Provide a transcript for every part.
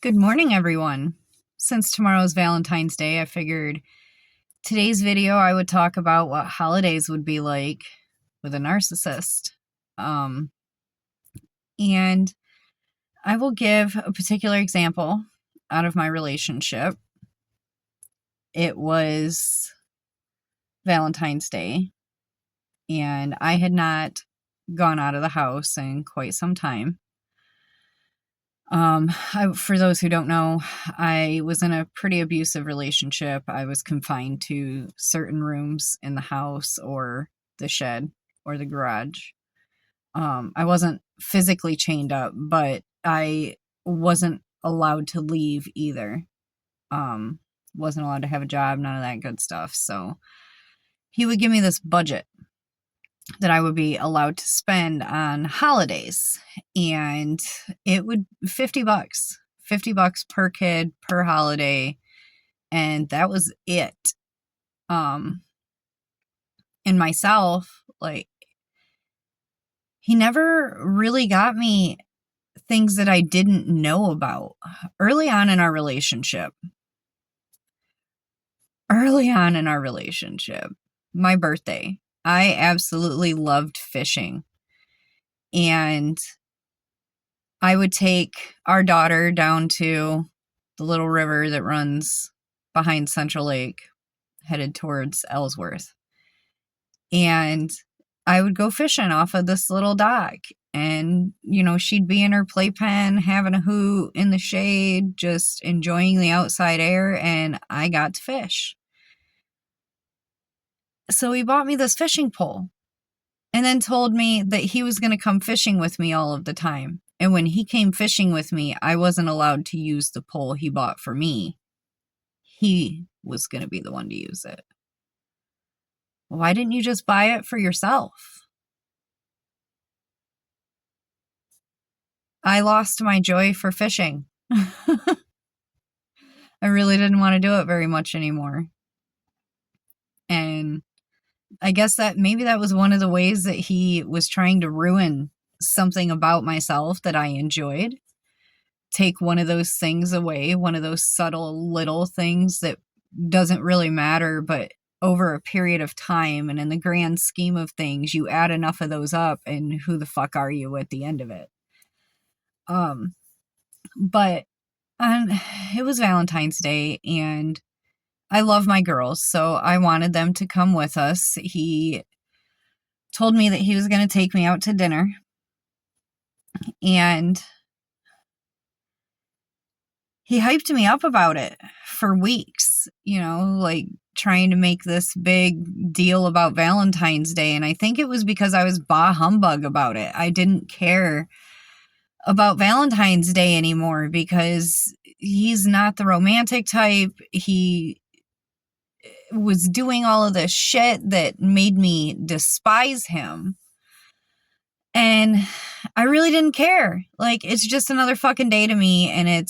Good morning, everyone. Since tomorrow's Valentine's Day, I figured today's video I would talk about what holidays would be like with a narcissist. Um, and I will give a particular example out of my relationship. It was Valentine's Day, and I had not gone out of the house in quite some time. For those who don't know, I was in a pretty abusive relationship. I was confined to certain rooms in the house or the shed or the garage. I wasn't physically chained up, but I wasn't allowed to leave either. Wasn't allowed to have a job, none of that good stuff. So he would give me this budget that I would be allowed to spend on holidays, and it would $50 per kid per holiday, and that was it. And myself, like, he never really got me things that I didn't know about. Early on in our relationship, my birthday, I absolutely loved fishing. And I would take our daughter down to the little river that runs behind Central Lake, headed towards Ellsworth. And I would go fishing off of this little dock. And, she'd be in her playpen, having a hoot in the shade, just enjoying the outside air, and I got to fish. So he bought me this fishing pole and then told me that he was going to come fishing with me all of the time. And when he came fishing with me, I wasn't allowed to use the pole he bought for me. He was going to be the one to use it. Why didn't you just buy it for yourself? I lost my joy for fishing. I really didn't want to do it very much anymore. And I guess that maybe that was one of the ways that he was trying to ruin something about myself that I enjoyed. Take one of those things away, one of those subtle little things that doesn't really matter, but over a period of time and in the grand scheme of things, you add enough of those up, and who the fuck are you at the end of it? But it was Valentine's Day, and I love my girls, so I wanted them to come with us. He told me that he was going to take me out to dinner, and he hyped me up about it for weeks, like trying to make this big deal about Valentine's Day. And I think it was because I was bah humbug about it. I didn't care about Valentine's Day anymore because he's not the romantic type. He was doing all of this shit that made me despise him. And I really didn't care. Like, it's just another fucking day to me, and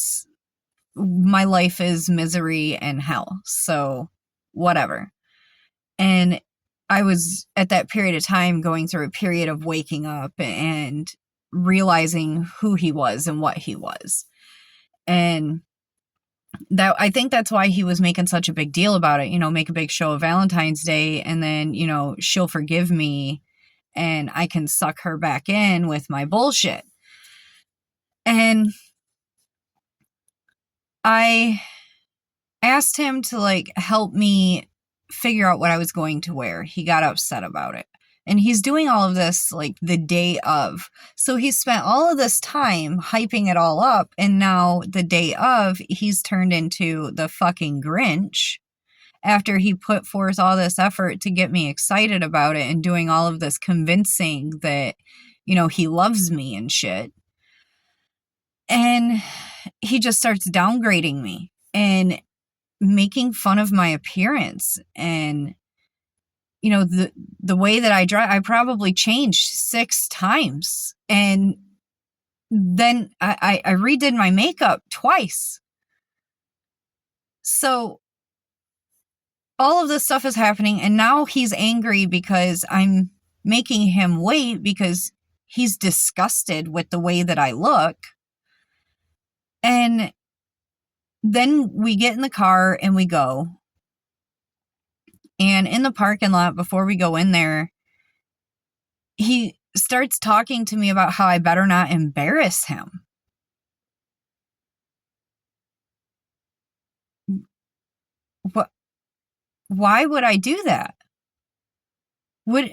my life is misery and hell. So whatever. And I was at that period of time going through a period of waking up and realizing who he was and what he was. And that, I think that's why he was making such a big deal about it, make a big show of Valentine's Day, and then, she'll forgive me and I can suck her back in with my bullshit. And I asked him to help me figure out what I was going to wear. He got upset about it. And he's doing all of this the day of. So he spent all of this time hyping it all up. And now the day of, he's turned into the fucking Grinch after he put forth all this effort to get me excited about it and doing all of this convincing that, he loves me and shit. And he just starts downgrading me and making fun of my appearance. And the way that I drive, I probably changed 6 times. And then I redid my makeup twice. So all of this stuff is happening, and now he's angry because I'm making him wait because he's disgusted with the way that I look. And Then we get in the car and we go. And in the parking lot, before we go in there, he starts talking to me about how I better not embarrass him. What? Why would I do that? Would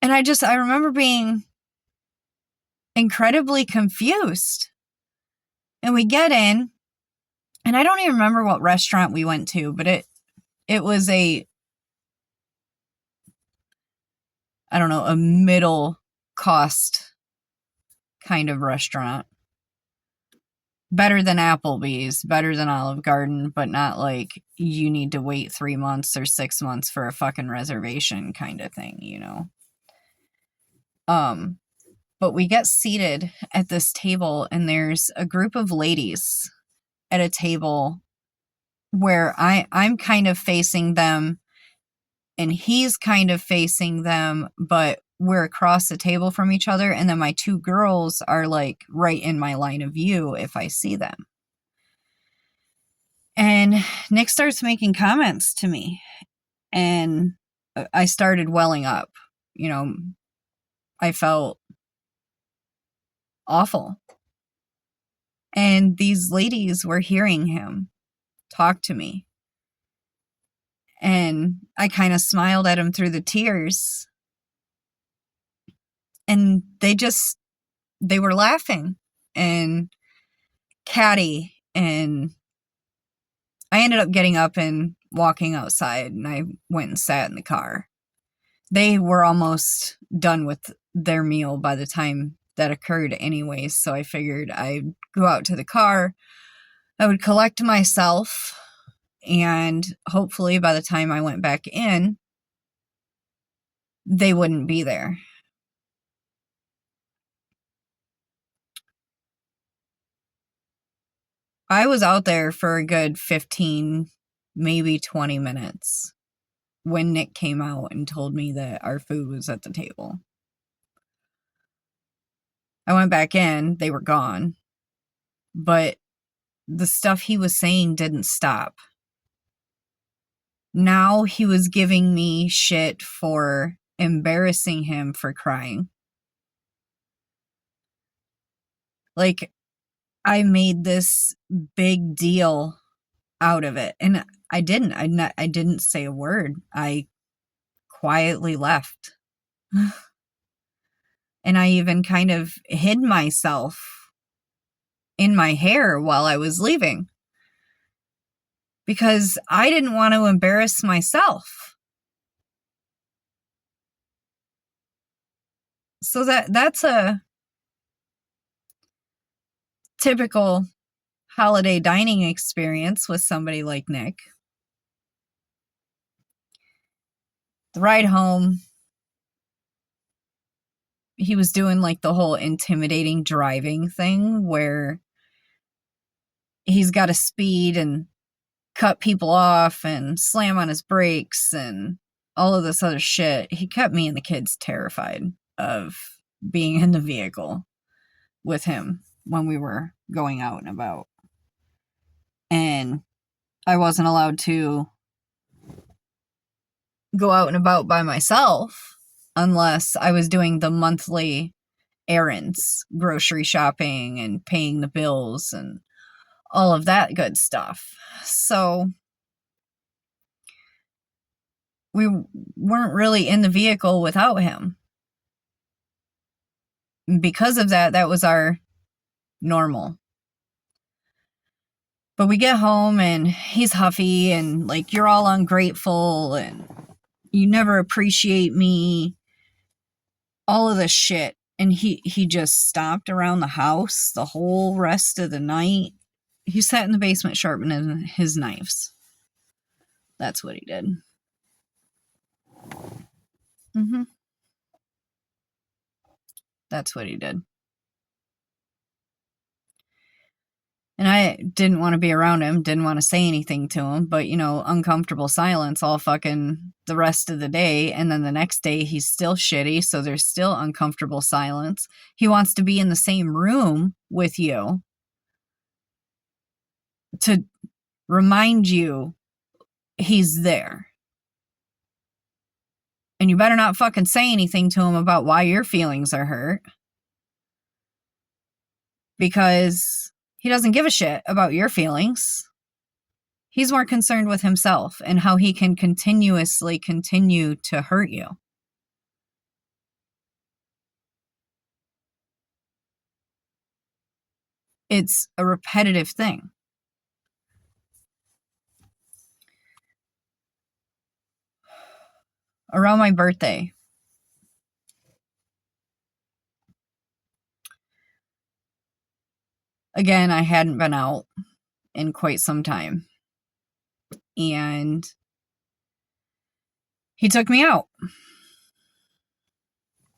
And I remember being incredibly confused. And we get in, and I don't even remember what restaurant we went to, but it was a middle cost kind of restaurant. Better than Applebee's, better than Olive Garden, but not like you need to wait 3 months or 6 months for a fucking reservation kind of thing, you know? But we get seated at this table, and there's a group of ladies at a table where I'm kind of facing them, and he's kind of facing them, but we're across the table from each other, and then my two girls are like right in my line of view if I see them. And Nick starts making comments to me, and I started welling up. You know, I felt awful. And these ladies were hearing him talk to me. And I kind of smiled at him through the tears. And they were laughing and catty. And I ended up getting up and walking outside, and I went and sat in the car. They were almost done with their meal by the time that occurred anyways, so I figured I'd go out to the car, I would collect myself, and hopefully by the time I went back in, they wouldn't be there. I was out there for a good 15, maybe 20 minutes when Nick came out and told me that our food was at the table. I went back in, they were gone, but the stuff he was saying didn't stop. Now he was giving me shit for embarrassing him for crying. Like, I made this big deal out of it, and I didn't. I didn't say a word. I quietly left. And I even kind of hid myself in my hair while I was leaving, because I didn't want to embarrass myself. So that's a typical holiday dining experience with somebody like Nick. The ride home, he was doing like the whole intimidating driving thing where he's got to speed and cut people off and slam on his brakes and all of this other shit. He kept me and the kids terrified of being in the vehicle with him when we were going out and about. And I wasn't allowed to go out and about by myself unless I was doing the monthly errands, grocery shopping and paying the bills and all of that good stuff. So we weren't really in the vehicle without him. Because of that, that was our normal. But we get home and he's huffy and like, you're all ungrateful and you never appreciate me. All of this shit. And he just stomped around the house the whole rest of the night. He sat in the basement sharpening his knives. That's what he did. That's what he did. And I didn't want to be around him, didn't want to say anything to him, but, you know, uncomfortable silence all fucking the rest of the day. And then the next day, he's still shitty, so there's still uncomfortable silence. He wants to be in the same room with you. to remind you he's there. And you better not fucking say anything to him about why your feelings are hurt. Because he doesn't give a shit about your feelings. He's more concerned with himself and how he can continuously continue to hurt you. It's a repetitive thing. Around my birthday, again, I hadn't been out in quite some time. And he took me out,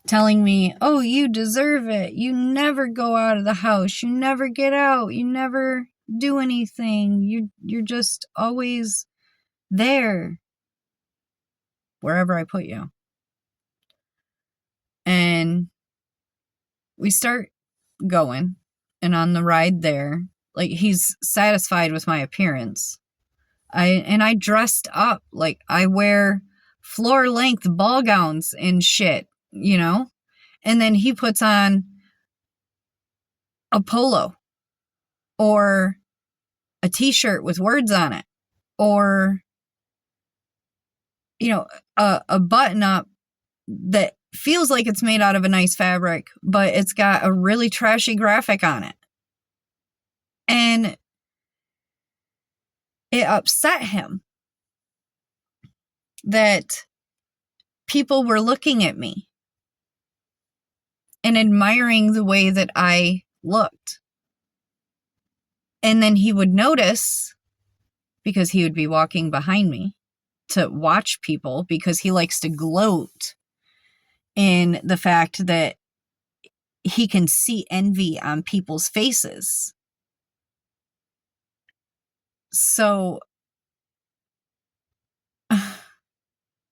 telling me, oh, you deserve it. You never go out of the house. You never get out. You never do anything. You're just always there, wherever I put you. And we start going, and on the ride there, like, he's satisfied with my appearance. I dressed up, like, I wear floor length ball gowns and shit, you know? And then he puts on a polo or a t-shirt with words on it, or, you know, a button up that feels like it's made out of a nice fabric, but it's got a really trashy graphic on it. And it upset him that people were looking at me and admiring the way that I looked. And then he would notice, because he would be walking behind me to watch people, because he likes to gloat in the fact that he can see envy on people's faces. So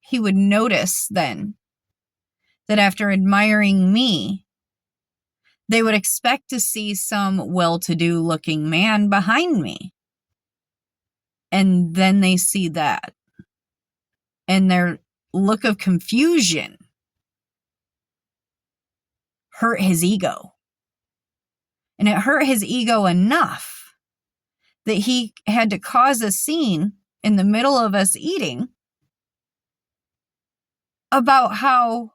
he would notice then that after admiring me, they would expect to see some well-to-do looking man behind me. And then they see that. And their look of confusion hurt his ego. And it hurt his ego enough that he had to cause a scene in the middle of us eating about how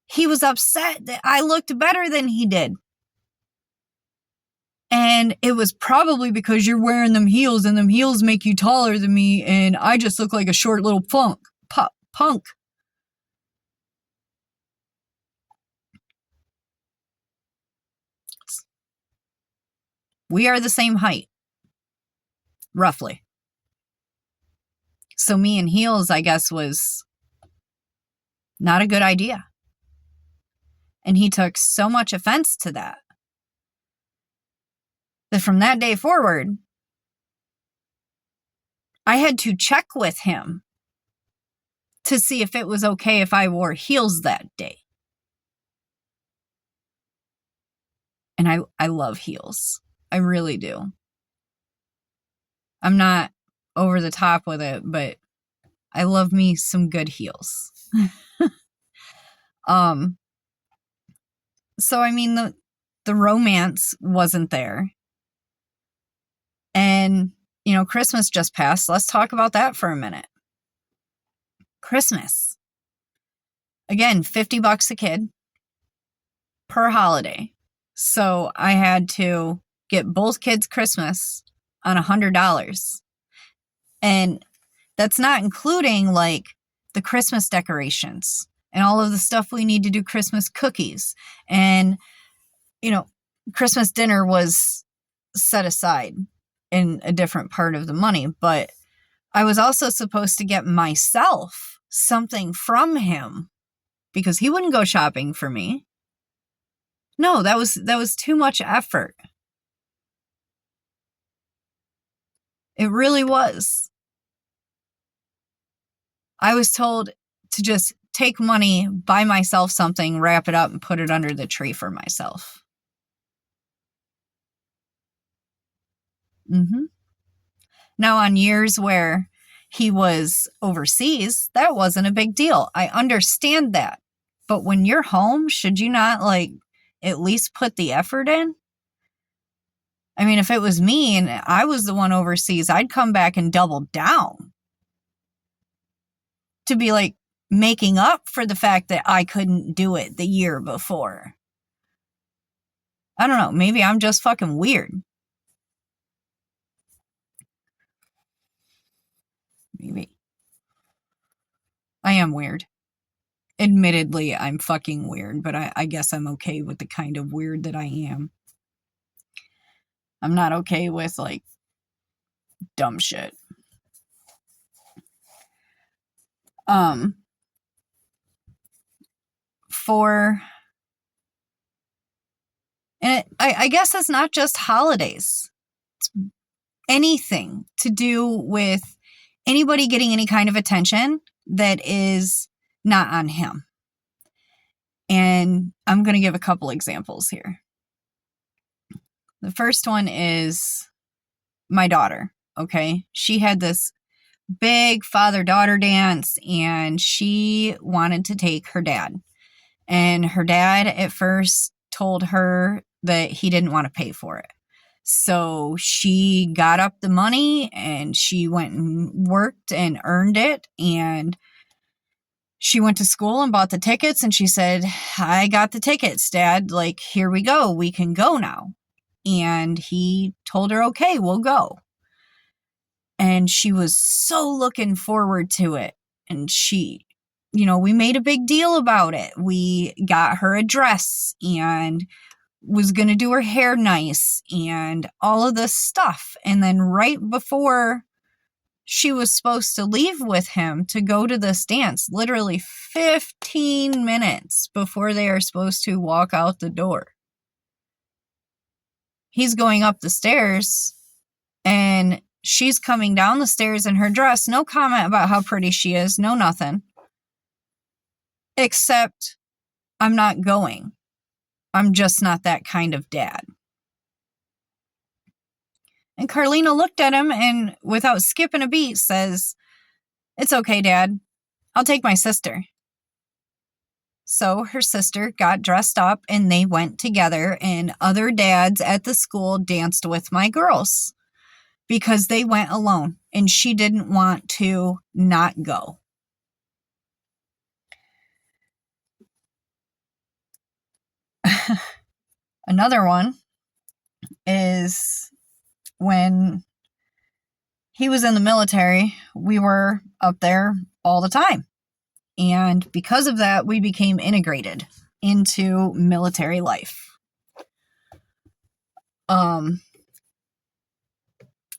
he was upset that I looked better than he did. And it was probably because you're wearing them heels, and them heels make you taller than me, and I just look like a short little punk. We are the same height, roughly. So me in heels, I guess, was not a good idea. And he took so much offense to that from that day forward, I had to check with him to see if it was okay if I wore heels that day. And I love heels. I really do. I'm not over the top with it, but I love me some good heels. So I mean, the romance wasn't there. And, you know, Christmas just passed. Let's talk about that for a minute. Christmas. Again, $50 a kid per holiday. So I had to get both kids Christmas on $100. And that's not including, like, the Christmas decorations and all of the stuff we need to do, Christmas cookies. And, you know, Christmas dinner was set aside in a different part of the money. But I was also supposed to get myself something from him because he wouldn't go shopping for me. No, that was too much effort. It really was. I was told to just take money, buy myself something, wrap it up, and put it under the tree for myself. Now, on years where he was overseas, that wasn't a big deal. I understand that. But when you're home, should you not, like, at least put the effort in? I mean, if it was me and I was the one overseas, I'd come back and double down to be like making up for the fact that I couldn't do it the year before. I don't know. Maybe I'm just fucking weird. Maybe. I am weird. Admittedly, I'm fucking weird, but I guess I'm okay with the kind of weird that I am. I'm not okay with, like, dumb shit. And I guess it's not just holidays. It's anything to do with anybody getting any kind of attention that is not on him. And I'm going to give a couple examples here. The first one is my daughter, okay? She had this big father-daughter dance, and she wanted to take her dad. And her dad at first told her that he didn't want to pay for it. So she got up the money and she went and worked and earned it, and she went to school and bought the tickets, and she said, I got the tickets, Dad. Like, here we go. We can go now. And he told her, okay, we'll go. And she was so looking forward to it. And she, we made a big deal about it. We got her a dress and was going to do her hair nice and all of this stuff. And then right before she was supposed to leave with him to go to this dance, literally 15 minutes before they are supposed to walk out the door, he's going up the stairs and she's coming down the stairs in her dress. No comment about how pretty she is. No nothing. Except, I'm not going. I'm just not that kind of dad. And Carlina looked at him and, without skipping a beat, says, it's okay, Dad. I'll take my sister. So her sister got dressed up and they went together, and other dads at the school danced with my girls because they went alone and she didn't want to not go. Another one is when he was in the military, we were up there all the time. And because of that, we became integrated into military life.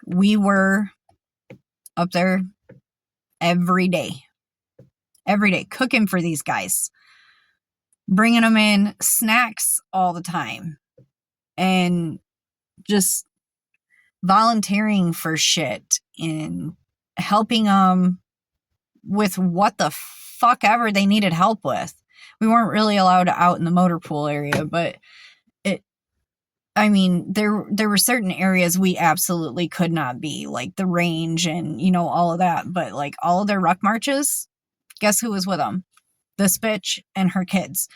We were up there every day, cooking for these guys, bringing them in snacks all the time, and just volunteering for shit and helping them with what the fuck ever they needed help with. We weren't really allowed out in the motor pool area, but there were certain areas we absolutely could not be, like the range and, all of that. But like all of their ruck marches, guess who was with them? This bitch and her kids.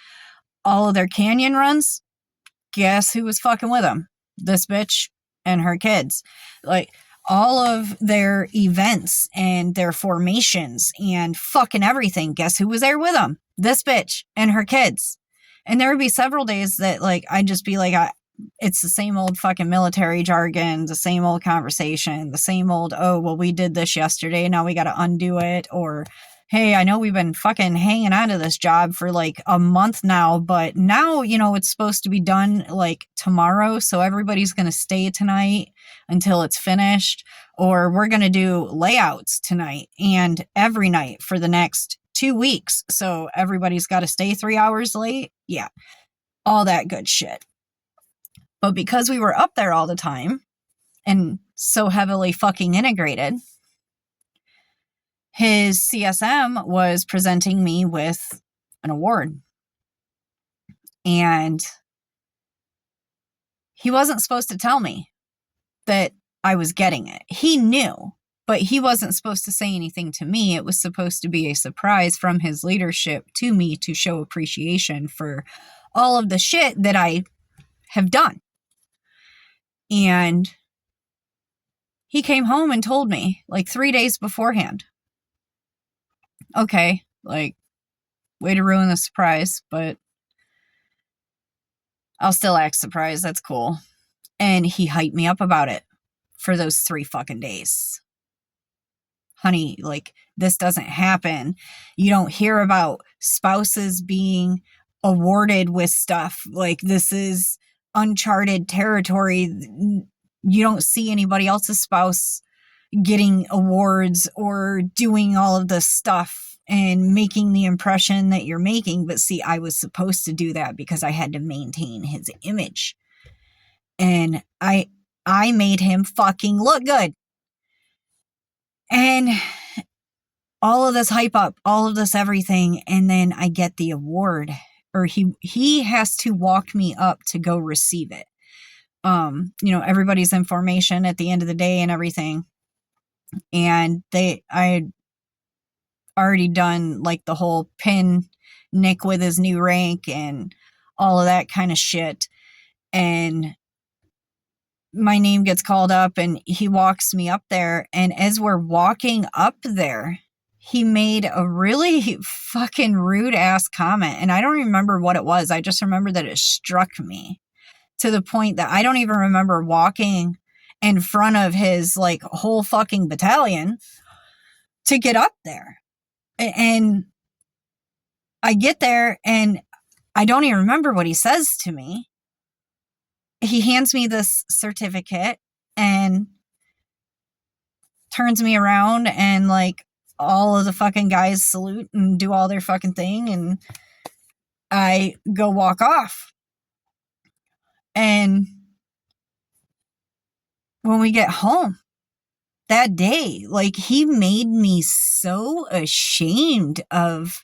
All of their canyon runs, guess who was fucking with them? This bitch and her kids. Like, all of their events and their formations and fucking everything, guess who was there with them? This bitch and her kids. And there would be several days that, like, I'd just be like, it's the same old fucking military jargon, the same old conversation, the same old, oh, well, we did this yesterday, now we got to undo it. Or, hey, I know we've been fucking hanging on to this job for like a month now, but now, it's supposed to be done like tomorrow. So everybody's going to stay tonight until it's finished. Or we're going to do layouts tonight and every night for the next 2 weeks. So everybody's got to stay 3 hours late. Yeah. All that good shit. But because we were up there all the time and so heavily fucking integrated, his CSM was presenting me with an award. And he wasn't supposed to tell me that I was getting it. He knew, but he wasn't supposed to say anything to me. It was supposed to be a surprise from his leadership to me to show appreciation for all of the shit that I have done. And he came home and told me like 3 days beforehand. Okay, like, way to ruin the surprise, but I'll still act surprised. That's cool. And he hyped me up about it for those 3 fucking days. Honey, like, this doesn't happen. You don't hear about spouses being awarded with stuff. Like, this is uncharted territory. You don't see anybody else's spouse getting awards or doing all of this stuff and making the impression that you're making. But see, I was supposed to do that because I had to maintain his image. And I made him fucking look good. And all of this hype up, all of this everything, and then I get the award, or he has to walk me up to go receive it. Everybody's in formation at the end of the day and everything. And I had already done like the whole pin Nick with his new rank and all of that kind of shit. And my name gets called up and he walks me up there. And as we're walking up there, he made a really fucking rude ass comment. And I don't remember what it was. I just remember that it struck me to the point that I don't even remember walking in front of his like whole fucking battalion to get up there. And I get there and I don't even remember what he says to me. He hands me this certificate and turns me around, and like all of the fucking guys salute and do all their fucking thing, and I go walk off. And when we get home that day, like, he made me so ashamed of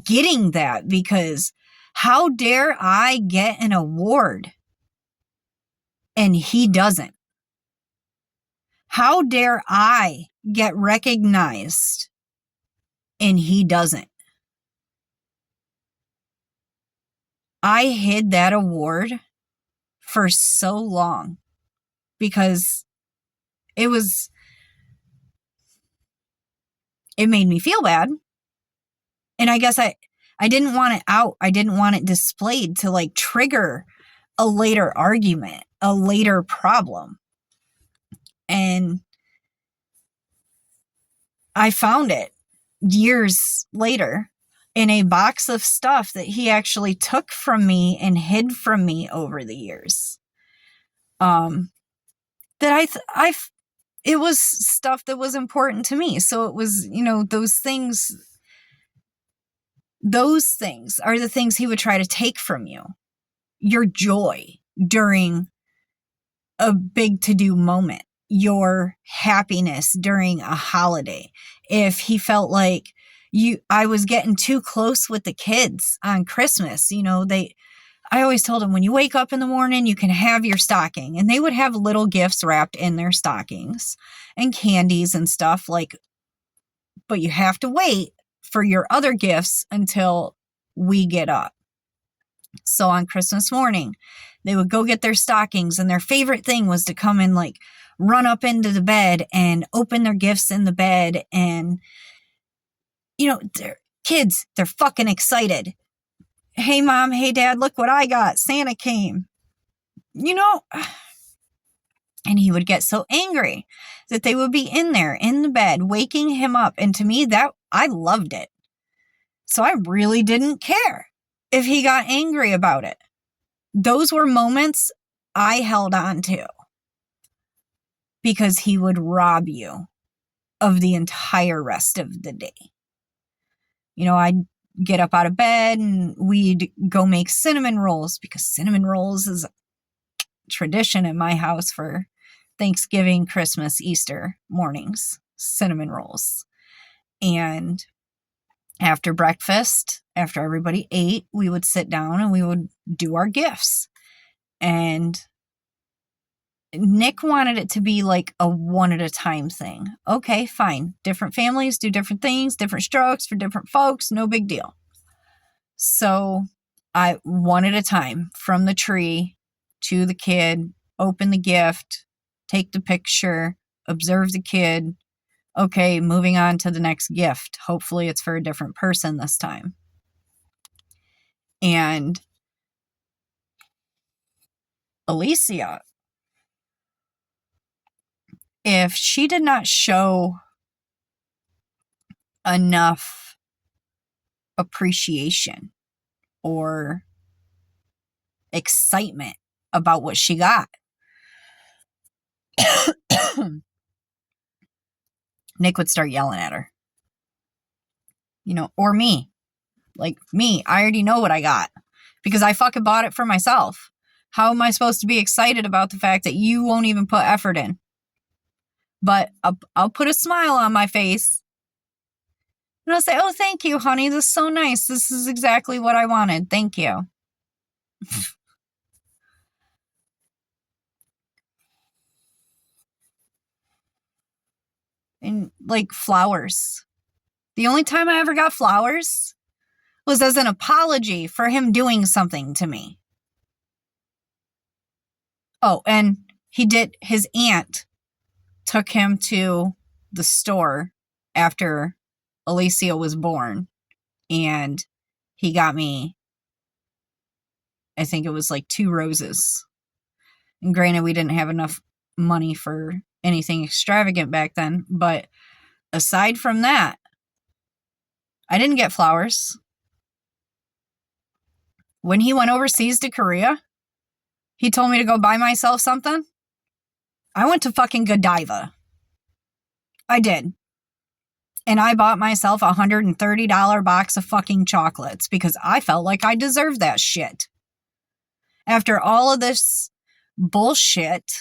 getting that, because how dare I get an award and he doesn't? How dare I get recognized and he doesn't? I hid that award for so long because it made me feel bad. And I guess I didn't want it out. I didn't want it displayed to like trigger a later argument, a later problem. And I found it years later in a box of stuff that he actually took from me and hid from me over the years. That it was stuff that was important to me. So it was, those things are the things he would try to take from you. Your joy during a big to-do moment, your happiness during a holiday. If he felt like I was getting too close with the kids on Christmas, I always told them, when you wake up in the morning, you can have your stocking. And they would have little gifts wrapped in their stockings and candies and stuff, but you have to wait for your other gifts until we get up. So on Christmas morning, they would go get their stockings, and their favorite thing was to come and run up into the bed and open their gifts in the bed. And, they're kids, they're fucking excited. Hey, Mom, hey, Dad, look what I got. Santa came. And he would get so angry that they would be in there in the bed, waking him up. And to me, that I loved it. So I really didn't care if he got angry about it. Those were moments I held on to, because he would rob you of the entire rest of the day. I'd get up out of bed and we'd go make cinnamon rolls, because cinnamon rolls is a tradition in my house for Thanksgiving, Christmas, Easter mornings, cinnamon rolls. And after breakfast, after everybody ate, we would sit down and we would do our gifts. And Nick wanted it to be like a one at a time thing. Okay, fine. Different families do different things, different strokes for different folks, no big deal. So I one at a time, from the tree to the kid, open the gift, take the picture, observe the kid. Okay, moving on to the next gift. Hopefully it's for a different person this time. And Alicia, if she did not show enough appreciation or excitement about what she got, Nick would start yelling at her. Or me. Like me, I already know what I got because I fucking bought it for myself. How am I supposed to be excited about the fact that you won't even put effort in? But I'll put a smile on my face and I'll say, oh, thank you, honey. This is so nice. This is exactly what I wanted. Thank you. And like flowers. The only time I ever got flowers was as an apology for him doing something to me. Oh, and his aunt took him to the store after Alicia was born, and he got me, I think it was like 2 roses. And granted, we didn't have enough money for anything extravagant back then, but aside from that, I didn't get flowers. When he went overseas to Korea, he told me to go buy myself something. I went to fucking Godiva. I did. And I bought myself a $130 box of fucking chocolates because I felt like I deserved that shit. After all of this bullshit,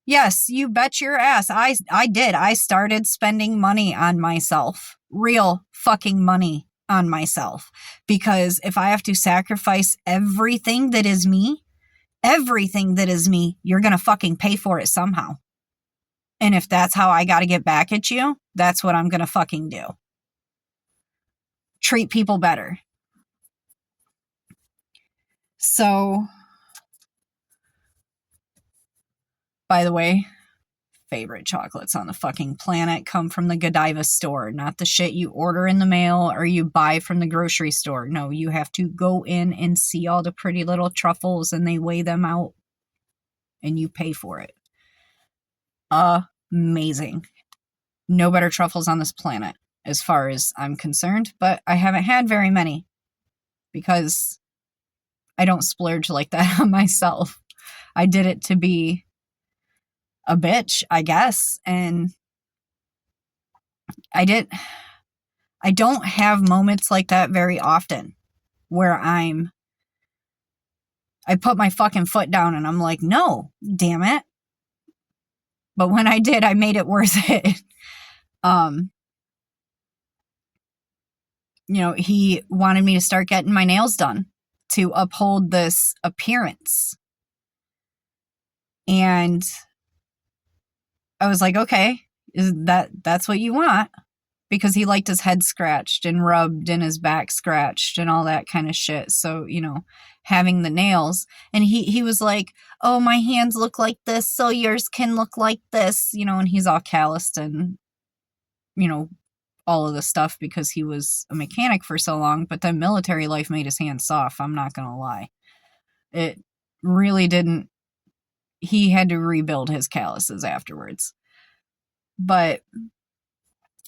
yes, you bet your ass. I did. I started spending money on myself. Real fucking money on myself. Because if I have to sacrifice everything that is me, you're going to fucking pay for it somehow. And if that's how I got to get back at you, that's what I'm going to fucking do. Treat people better. So, by the way, favorite chocolates on the fucking planet come from the Godiva store, not the shit you order in the mail or you buy from the grocery store. No, you have to go in and see all the pretty little truffles and they weigh them out and you pay for it. Amazing. No better truffles on this planet as far as I'm concerned, but I haven't had very many because I don't splurge like that on myself. I did it to be a bitch, I guess, and I don't have moments like that very often where I put my fucking foot down and I'm like, no, damn it. But when I did, I made it worth it. He wanted me to start getting my nails done to uphold this appearance. And I was like, okay, that's what you want? Because he liked his head scratched and rubbed and his back scratched and all that kind of shit. So, having the nails. And he was like, oh, my hands look like this, so yours can look like this, and he's all calloused and, all of the stuff because he was a mechanic for so long. But then military life made his hands soft. I'm not going to lie. It really didn't. He had to rebuild his calluses afterwards. But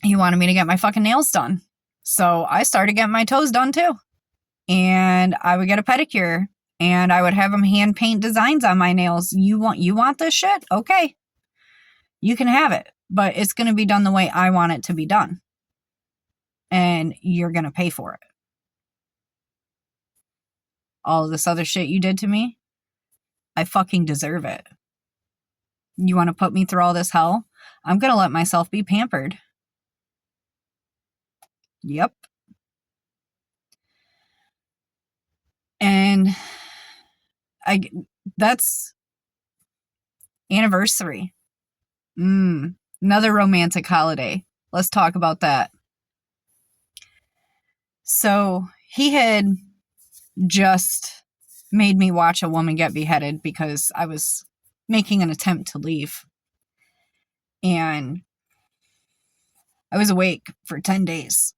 he wanted me to get my fucking nails done. So I started getting my toes done too. And I would get a pedicure and I would have him hand paint designs on my nails. You want this shit? Okay. You can have it, but it's going to be done the way I want it to be done. And you're going to pay for it. All of this other shit you did to me, I fucking deserve it. You want to put me through all this hell? I'm going to let myself be pampered. Yep. And that's Anniversary. Another romantic holiday. Let's talk about that. So he had just made me watch a woman get beheaded because I was making an attempt to leave. And I was awake for 10 days.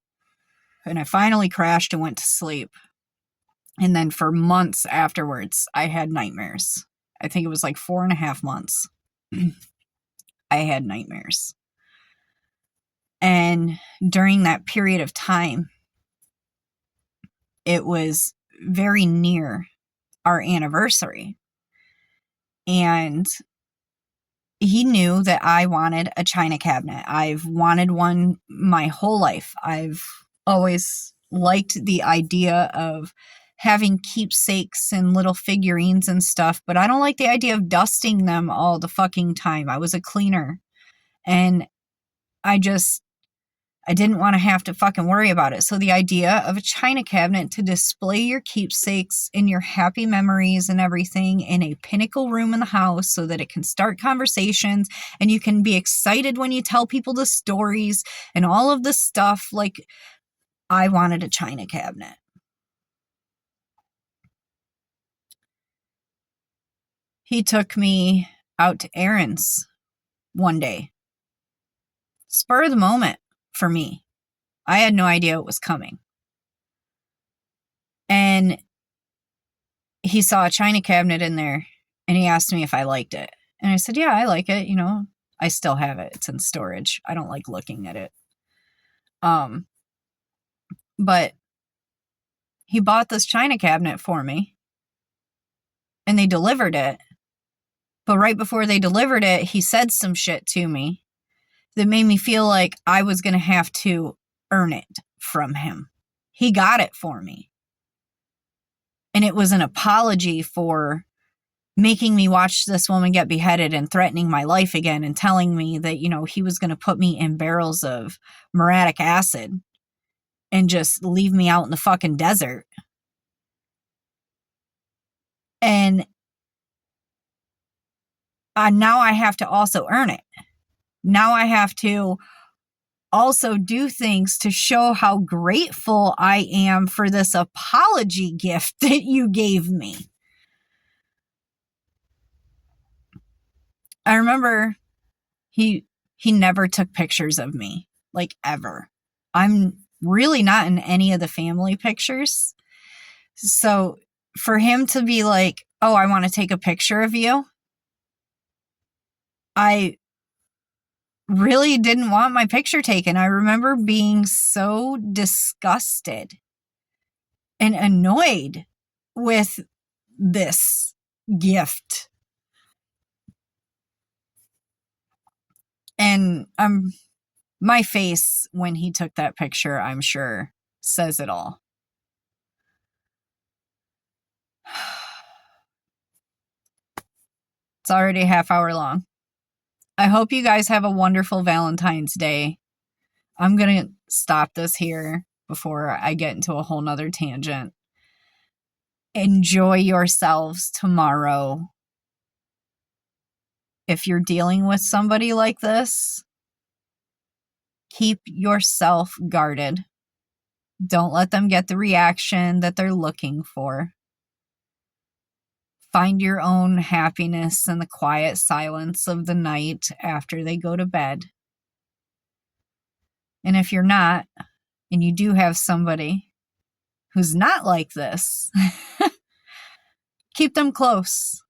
And I finally crashed and went to sleep. And then for months afterwards, I had nightmares. I think it was like 4.5 months. I had nightmares. And during that period of time, it was very near our anniversary. And he knew that I wanted a china cabinet. I've wanted one my whole life. I've always liked the idea of having keepsakes and little figurines and stuff, but I don't like the idea of dusting them all the fucking time. I was a cleaner, and I didn't want to have to fucking worry about it. So the idea of a china cabinet to display your keepsakes and your happy memories and everything in a pinnacle room in the house so that it can start conversations and you can be excited when you tell people the stories and all of the stuff. Like, I wanted a china cabinet. He took me out to errands one day. Spur of the moment for me. I had no idea it was coming. And he saw a china cabinet in there and he asked me if I liked it. And I said, yeah, I like it. You know, I still have it. It's in storage. I don't like looking at it. But he bought this china cabinet for me and they delivered it. But right before they delivered it, he said some shit to me that made me feel like I was going to have to earn it from him. He got it for me. And it was an apology for making me watch this woman get beheaded and threatening my life again and telling me that, you know, he was going to put me in barrels of muriatic acid and just leave me out in the fucking desert. And now I have to also earn it. Now I have to also do things to show how grateful I am for this apology gift that you gave me. I remember he never took pictures of me, like, ever. I'm really not in any of the family pictures. So for him to be like, oh, I want to take a picture of you, I really didn't want my picture taken. I remember being so disgusted and annoyed with this gift. And my face when he took that picture, I'm sure, says it all. It's already a half hour long. I hope you guys have a wonderful Valentine's Day. I'm going to stop this here before I get into a whole nother tangent. Enjoy yourselves tomorrow. If you're dealing with somebody like this, keep yourself guarded. Don't let them get the reaction that they're looking for. Find your own happiness in the quiet silence of the night after they go to bed. And if you're not, and you do have somebody who's not like this, keep them close.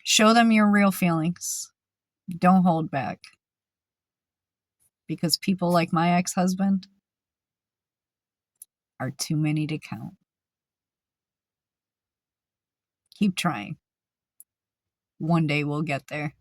Show them your real feelings. Don't hold back. Because people like my ex-husband are too many to count. Keep trying. One day we'll get there.